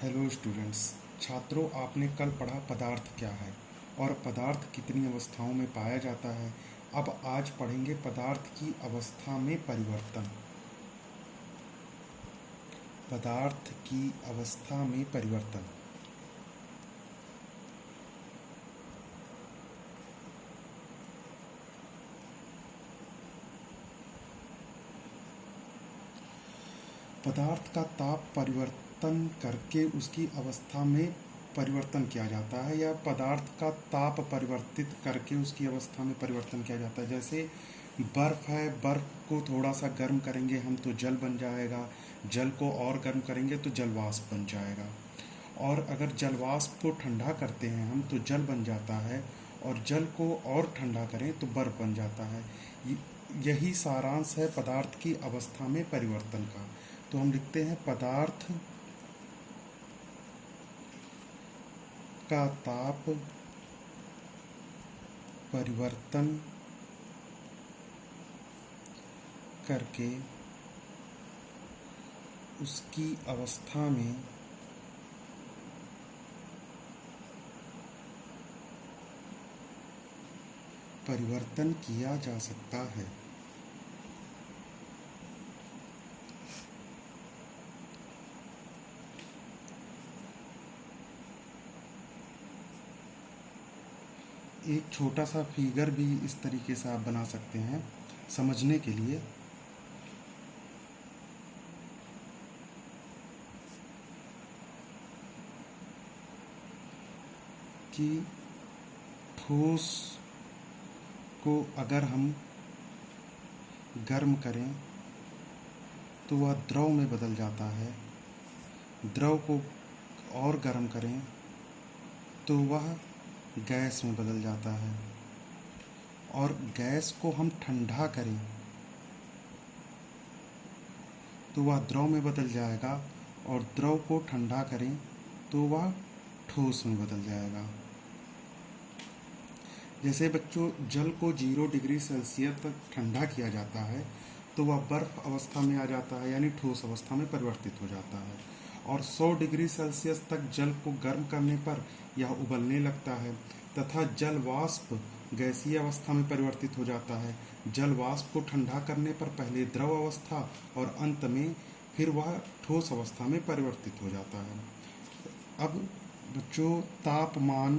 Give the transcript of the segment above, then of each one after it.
Hello students. छात्रों, आपने कल पढ़ा पदार्थ क्या है और पदार्थ कितनी अवस्थाओं में पाया जाता है। अब आज पढ़ेंगे पदार्थ की अवस्था में परिवर्तन। पदार्थ की अवस्था में परिवर्तन। पदार्थ का ताप परिवर्तन करके उसकी अवस्था में परिवर्तन किया जाता है, या पदार्थ का ताप परिवर्तित करके उसकी अवस्था में परिवर्तन किया जाता है। जैसे बर्फ़ है, बर्फ़ को थोड़ा सा गर्म करेंगे हम तो जल बन जाएगा, जल को और गर्म करेंगे तो जलवाष्प बन जाएगा। और अगर जलवाष्प को ठंडा करते हैं हम तो जल बन जाता है, और जल को और ठंडा करें तो बर्फ बन जाता है। यही सारांश है पदार्थ की अवस्था में परिवर्तन का। तो हम लिखते हैं पदार्थ का ताप परिवर्तन करके उसकी अवस्था में परिवर्तन किया जा सकता है। एक छोटा सा फिगर भी इस तरीके से आप बना सकते हैं समझने के लिए कि ठोस को अगर हम गर्म करें तो वह द्रव में बदल जाता है, द्रव को और गर्म करें तो वह गैस में बदल जाता है, और गैस को हम ठंडा करें तो वह द्रव में बदल जाएगा, और द्रव को ठंडा करें तो वह ठोस में बदल जाएगा। जैसे बच्चों, जल को 0 डिग्री सेल्सियस तक ठंडा किया जाता है तो वह बर्फ अवस्था में आ जाता है, यानी ठोस अवस्था में परिवर्तित हो जाता है। और 100 डिग्री सेल्सियस तक जल को गर्म करने पर यह उबलने लगता है, तथा जल वाष्प गैसीय अवस्था में परिवर्तित हो जाता है। जल वाष्प को ठंडा करने पर पहले द्रव अवस्था और अंत में फिर वह ठोस अवस्था में परिवर्तित हो जाता है। अब बच्चों, तापमान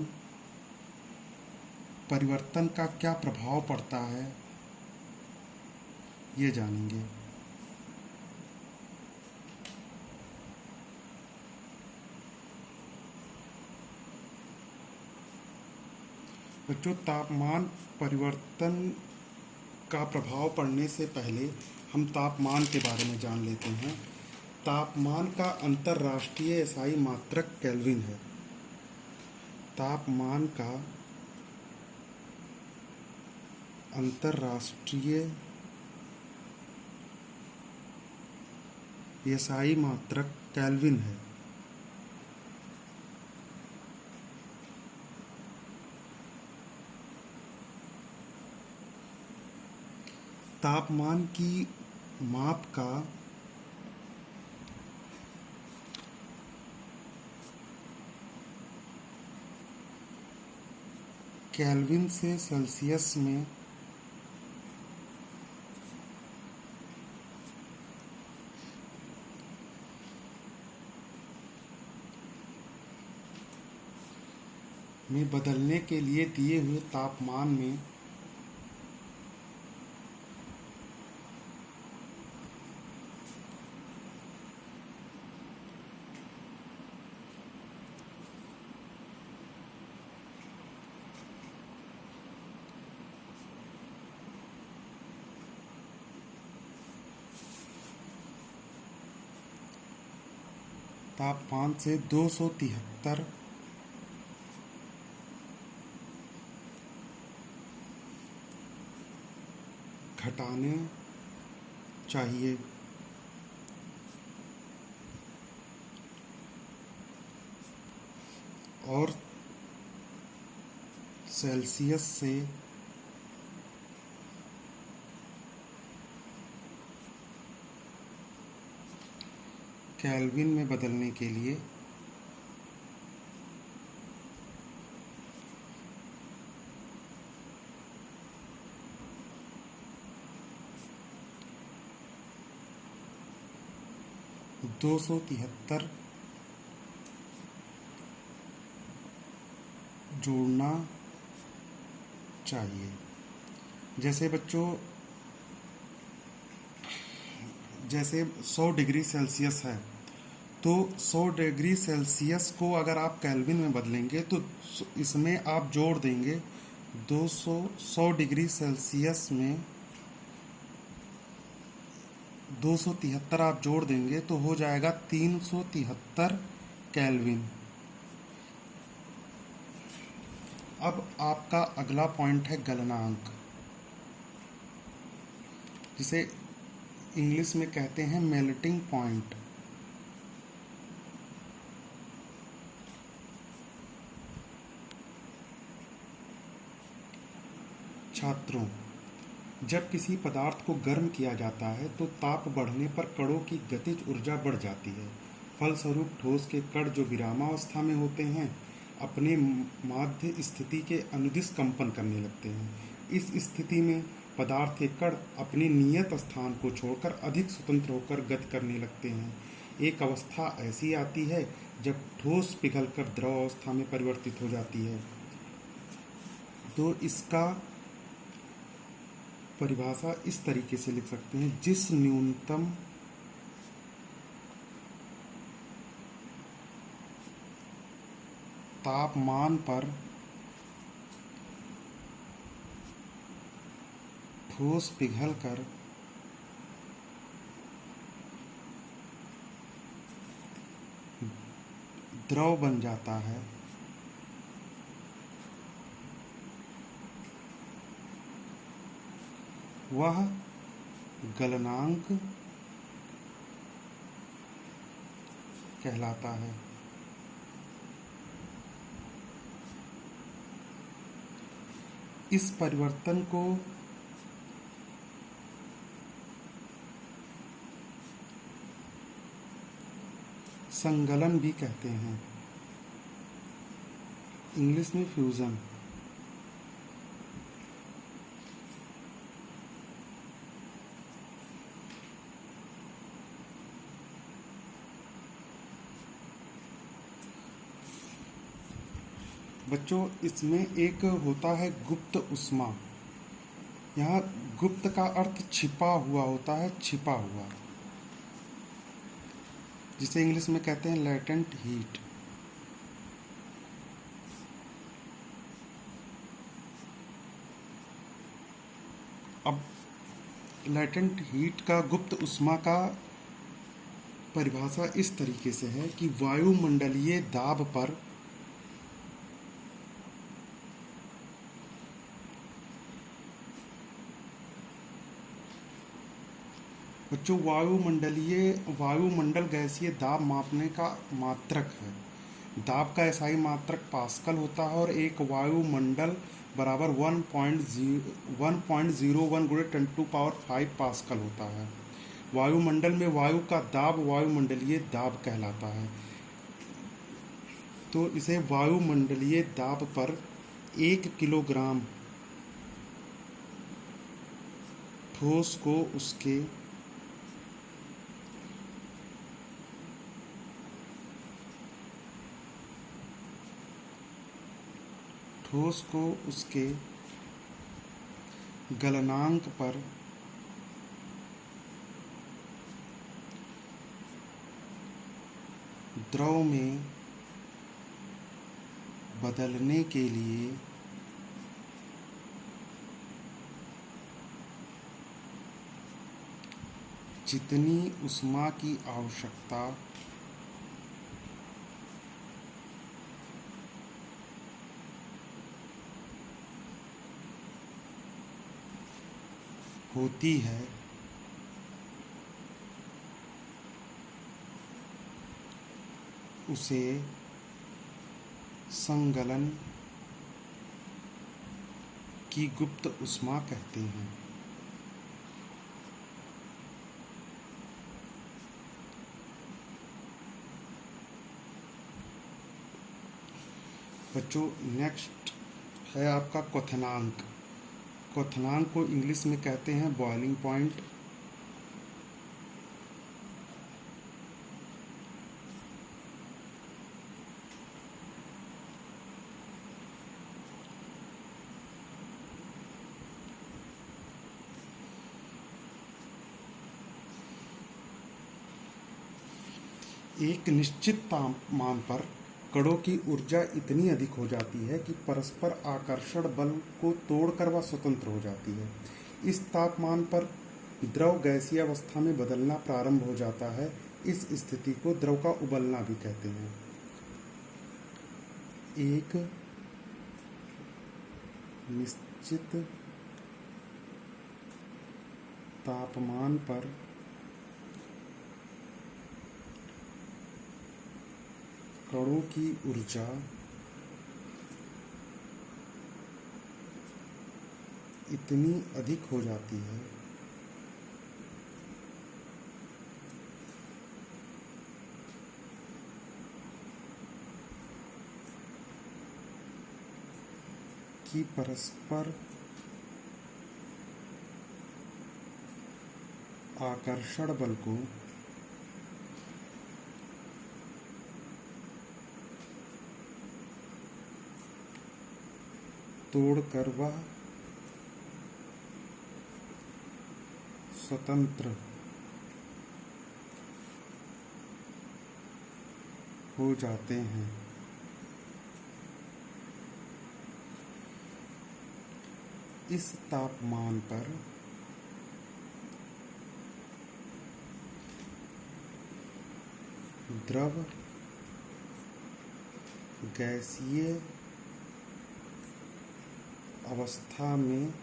परिवर्तन का क्या प्रभाव पड़ता है ये जानेंगे। बच्चों, तापमान परिवर्तन का प्रभाव पड़ने से पहले हम तापमान के बारे में जान लेते हैं। तापमान का अंतर्राष्ट्रीय एसआई मात्रक केल्विन है। तापमान का अंतर्राष्ट्रीय एसआई मात्रक केल्विन है। तापमान की माप का केल्विन से सेल्सियस में बदलने के लिए दिए हुए तापमान में तापमान से 273 घटाने चाहिए। और सेल्सियस से केल्विन में बदलने के लिए 273 जोड़ना चाहिए। जैसे बच्चों, जैसे 100 डिग्री सेल्सियस है, तो 100 डिग्री सेल्सियस को अगर आप केल्विन में बदलेंगे तो इसमें आप जोड़ देंगे 100 डिग्री सेल्सियस में 273 आप जोड़ देंगे तो हो जाएगा 373 केल्विन। अब आपका अगला पॉइंट है गलनांक, जिसे इंग्लिश में कहते हैं मेल्टिंग पॉइंट। छात्रों, जब किसी पदार्थ को गर्म किया जाता है तो ताप बढ़ने पर कणों की गतिज ऊर्जा बढ़ जाती है। फलस्वरूप ठोस के कण जो विरामावस्था में होते हैं अपने माध्य स्थिति के अनुदिश कंपन करने लगते हैं। इस स्थिति में पदार्थ के कण अपने नियत स्थान को छोड़कर अधिक स्वतंत्र होकर गति करने लगते हैं। एक अवस्था ऐसी आती है जब ठोस पिघलकर द्रव अवस्था में परिवर्तित हो जाती है। तो इसका परिभाषा इस तरीके से लिख सकते हैं, जिस न्यूनतम तापमान पर ठोस पिघलकर द्रव बन जाता है वह गलनांक कहलाता है। इस परिवर्तन को संगलन भी कहते हैं, इंग्लिश में फ्यूजन। बच्चों, इसमें एक होता है गुप्त उष्मा। यहाँ गुप्त का अर्थ छिपा हुआ होता है, छिपा हुआ, जिसे इंग्लिश में कहते हैं लेटेंट हीट। अब लेटेंट हीट का, गुप्त उष्मा का परिभाषा इस तरीके से है कि वायुमंडलीय दाब पर बच्चों वायुमंडल गैसीय दाब मापने का मात्रक है। दाब का एसआई मात्रक पास्कल होता है और एक वायुमंडल बराबर 1.01 गुणे 10⁵ पास्कल होता है। वायुमंडल में वायु का दाब वायुमंडलीय दाब कहलाता है। तो इसे वायुमंडलीय दाब पर 1 किलोग्राम ठोस को उसके गलनांक पर द्रव में बदलने के लिए जितनी ऊष्मा की आवश्यकता होती है उसे संगलन की गुप्त ऊष्मा कहते हैं। बच्चों, नेक्स्ट है आपका क्वथनांक। क्वथनांक को इंग्लिश में कहते हैं बॉइलिंग पॉइंट। एक निश्चित तापमान पर कणों की ऊर्जा इतनी अधिक हो जाती है कि परस्पर आकर्षण बल को तोड़कर वह स्वतंत्र हो जाती है। इस तापमान पर द्रव गैसीय अवस्था में बदलना प्रारंभ हो जाता है। इस स्थिति को द्रव का उबलना भी कहते हैं। एक निश्चित तापमान पर कणों की ऊर्जा इतनी अधिक हो जाती है कि परस्पर आकर्षण बल को तोड़कर वह स्वतंत्र हो जाते हैं। इस तापमान पर द्रव गैसीय अवस्था में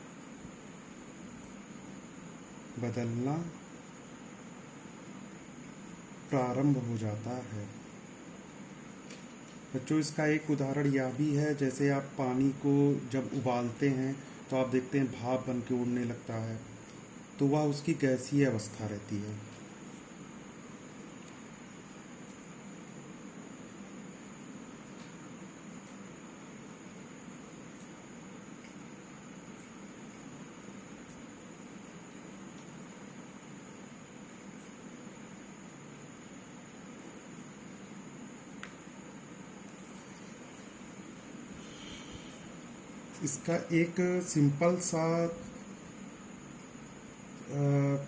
बदलना प्रारंभ हो जाता है। बच्चों, इसका एक उदाहरण यह भी है, जैसे आप पानी को जब उबालते हैं तो आप देखते हैं भाप बन के उड़ने लगता है, तो वह उसकी गैसीय अवस्था रहती है। इसका एक सिंपल सा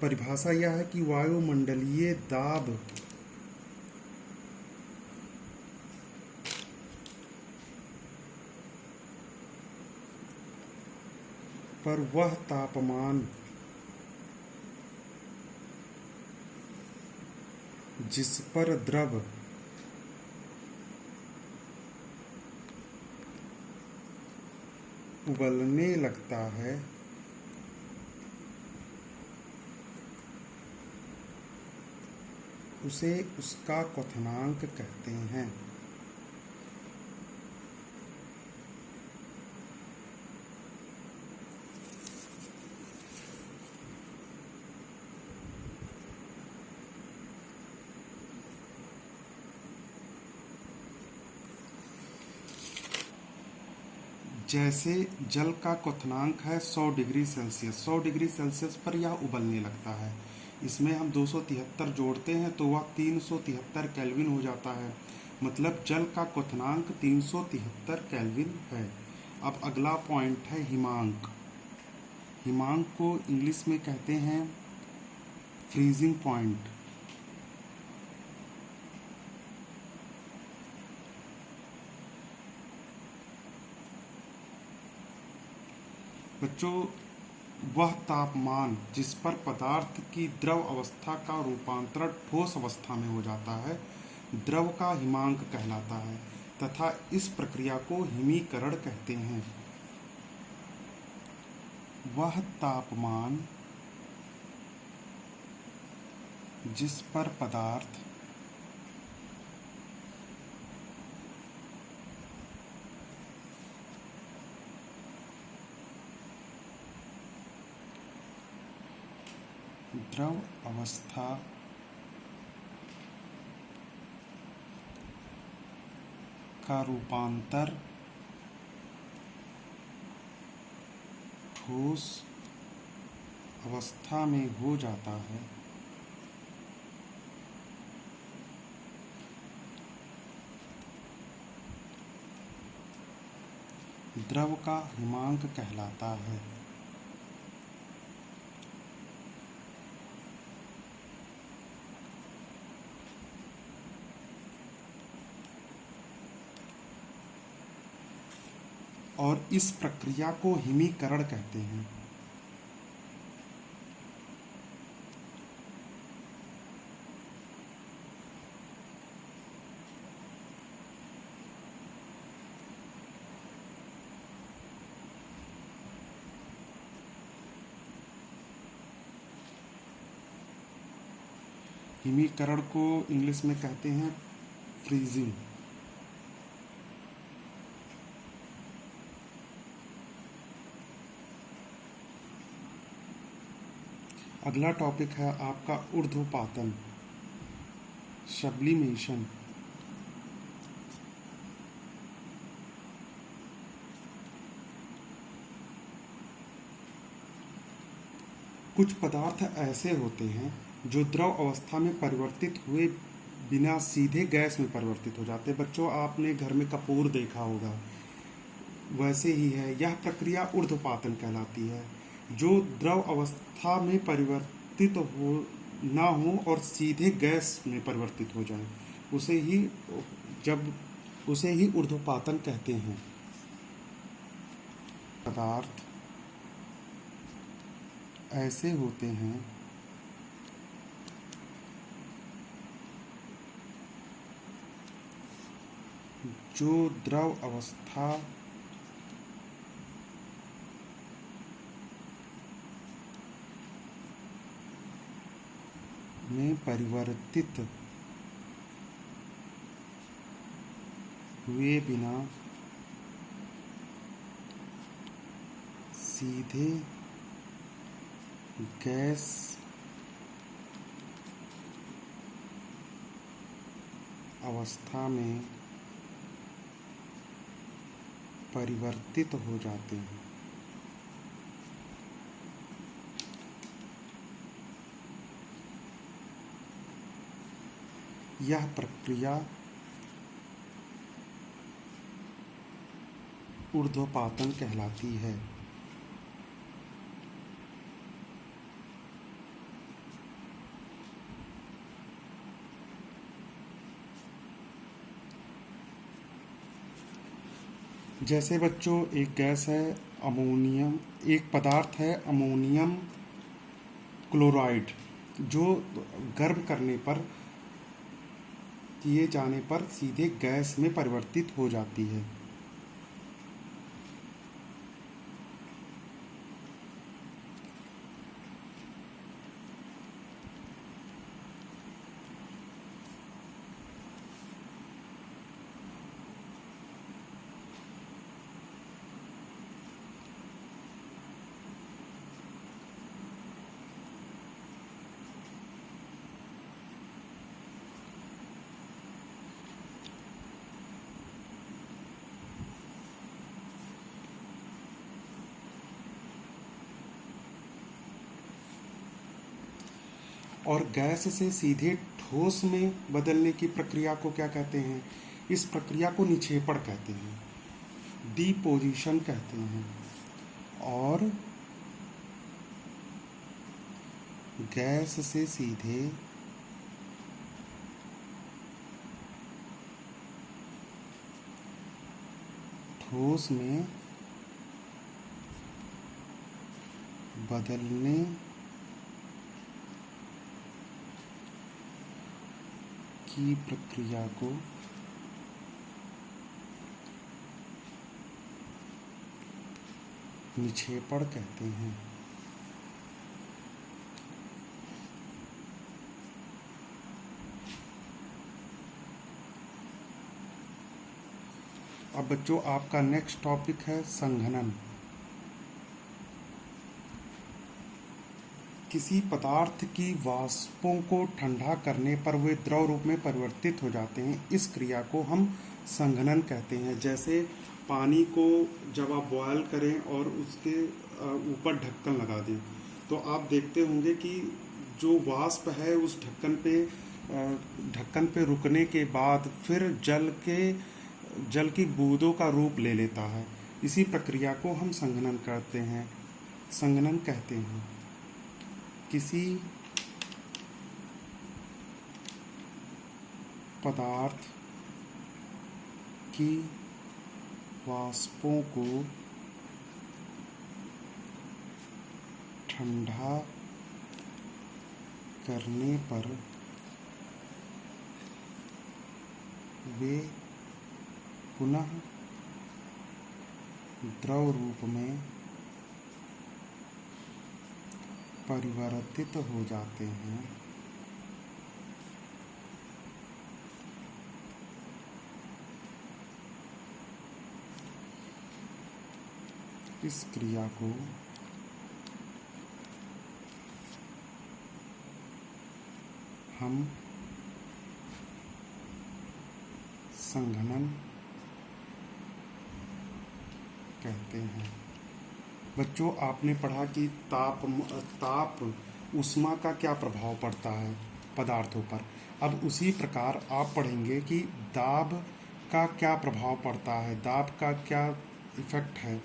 परिभाषा यह है कि वायुमंडलीय दाब पर वह तापमान जिस पर द्रव उबलने लगता है उसे उसका क्वथनांक कहते हैं। जैसे जल का क्वथनांक है 100 डिग्री सेल्सियस, 100 डिग्री सेल्सियस पर यह उबलने लगता है। इसमें हम 273 जोड़ते हैं तो वह 373 केल्विन हो जाता है। मतलब जल का क्वथनांक 373 केल्विन है। अब अगला पॉइंट है हिमांक। हिमांक को इंग्लिश में कहते हैं फ्रीजिंग पॉइंट। बच्चों, वह तापमान जिस पर पदार्थ की द्रव अवस्था का रूपांतरण ठोस अवस्था में हो जाता है, द्रव का हिमांक कहलाता है तथा इस प्रक्रिया को हिमीकरण कहते हैं। वह तापमान जिस पर पदार्थ द्रव अवस्था का रूपांतर ठोस अवस्था में हो जाता है, द्रव का हिमांक कहलाता है। और इस प्रक्रिया को हिमीकरण कहते हैं। हिमीकरण को इंग्लिश में कहते हैं फ्रीजिंग। अगला टॉपिक है आपका ऊर्ध्वपातन, सब्लिमेशन। कुछ पदार्थ ऐसे होते हैं जो द्रव अवस्था में परिवर्तित हुए बिना सीधे गैस में परिवर्तित हो जाते हैं। बच्चों, आपने घर में कपूर देखा होगा, वैसे ही है यह प्रक्रिया ऊर्ध्वपातन कहलाती है। जो द्रव अवस्था में परिवर्तित हो ना हो और सीधे गैस में परिवर्तित हो जाए, उसे ही ऊर्ध्वपातन कहते हैं। पदार्थ ऐसे होते हैं जो द्रव अवस्था में परिवर्तित हुए बिना सीधे गैस अवस्था में परिवर्तित हो जाते हैं। यह प्रक्रिया ऊर्ध्वपातन कहलाती है। जैसे बच्चों, एक गैस है अमोनियम, एक पदार्थ है अमोनियम क्लोराइड, जो गर्म करने पर किए जाने पर सीधे गैस में परिवर्तित हो जाती है। और गैस से सीधे ठोस में बदलने की प्रक्रिया को क्या कहते हैं? इस प्रक्रिया को निक्षेपण कहते हैं, डिपोजिशन कहते हैं। और गैस से सीधे ठोस में बदलने की प्रक्रिया को निक्षेपण कहते हैं। अब बच्चों, आपका नेक्स्ट टॉपिक है संघनन। किसी पदार्थ की वाष्पों को ठंडा करने पर वे द्रव रूप में परिवर्तित हो जाते हैं। इस क्रिया को हम संघनन कहते हैं। जैसे पानी को जब आप बॉयल करें और उसके ऊपर ढक्कन लगा दें, तो आप देखते होंगे कि जो वाष्प है उस ढक्कन पे रुकने के बाद फिर जल की बूंदों का रूप ले लेता है। इसी प्रक्रिया को हम संघनन कहते हैं। किसी पदार्थ की वाष्पों को ठंडा करने पर वे पुनः द्रव रूप में परिवर्तित हो जाते हैं। इस क्रिया को हम संघनन कहते हैं। बच्चों, आपने पढ़ा कि ताप ऊष्मा का क्या प्रभाव पड़ता है पदार्थों पर। अब उसी प्रकार आप पढ़ेंगे कि दाब का क्या प्रभाव पड़ता है, दाब का क्या इफेक्ट है।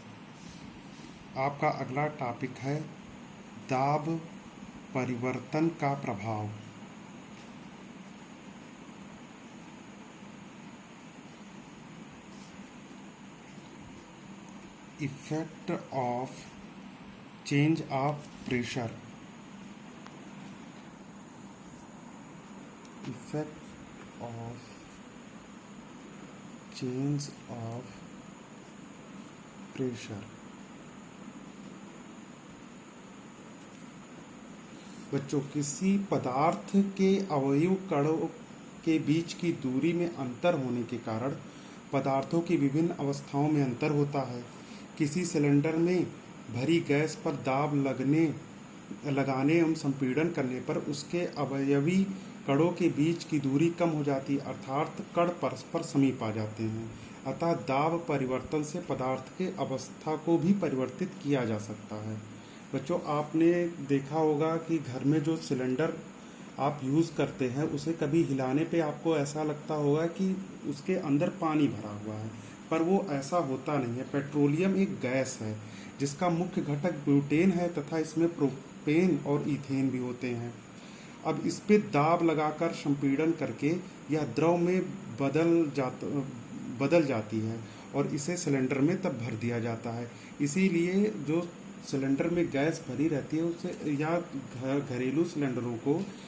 आपका अगला टॉपिक है दाब परिवर्तन का प्रभाव। Effect of change of pressure. Effect of change of pressure. बच्चों, किसी पदार्थ के अवयव कणों के बीच की दूरी में अंतर होने के कारण पदार्थों की विभिन्न अवस्थाओं में अंतर होता है। किसी सिलेंडर में भरी गैस पर दाब लगाने एवं संपीड़न करने पर उसके अवयवी कणों के बीच की दूरी कम हो जाती है, अर्थात कण परस्पर समीप आ जाते हैं। अतः दाब परिवर्तन से पदार्थ के अवस्था को भी परिवर्तित किया जा सकता है। बच्चों, आपने देखा होगा कि घर में जो सिलेंडर आप यूज़ करते हैं उसे कभी हिलाने पे आपको ऐसा लगता होगा कि उसके अंदर पानी भरा हुआ है, पर वो ऐसा होता नहीं है। पेट्रोलियम एक गैस है जिसका मुख्य घटक ब्यूटेन है तथा इसमें प्रोपेन और ईथेन भी होते हैं। अब इस पे दाब लगाकर संपीड़न करके यह द्रव में बदल जाती है और इसे सिलेंडर में तब भर दिया जाता है। इसीलिए जो सिलेंडर में गैस भरी रहती है उसे या घरेलू सिलेंडरों को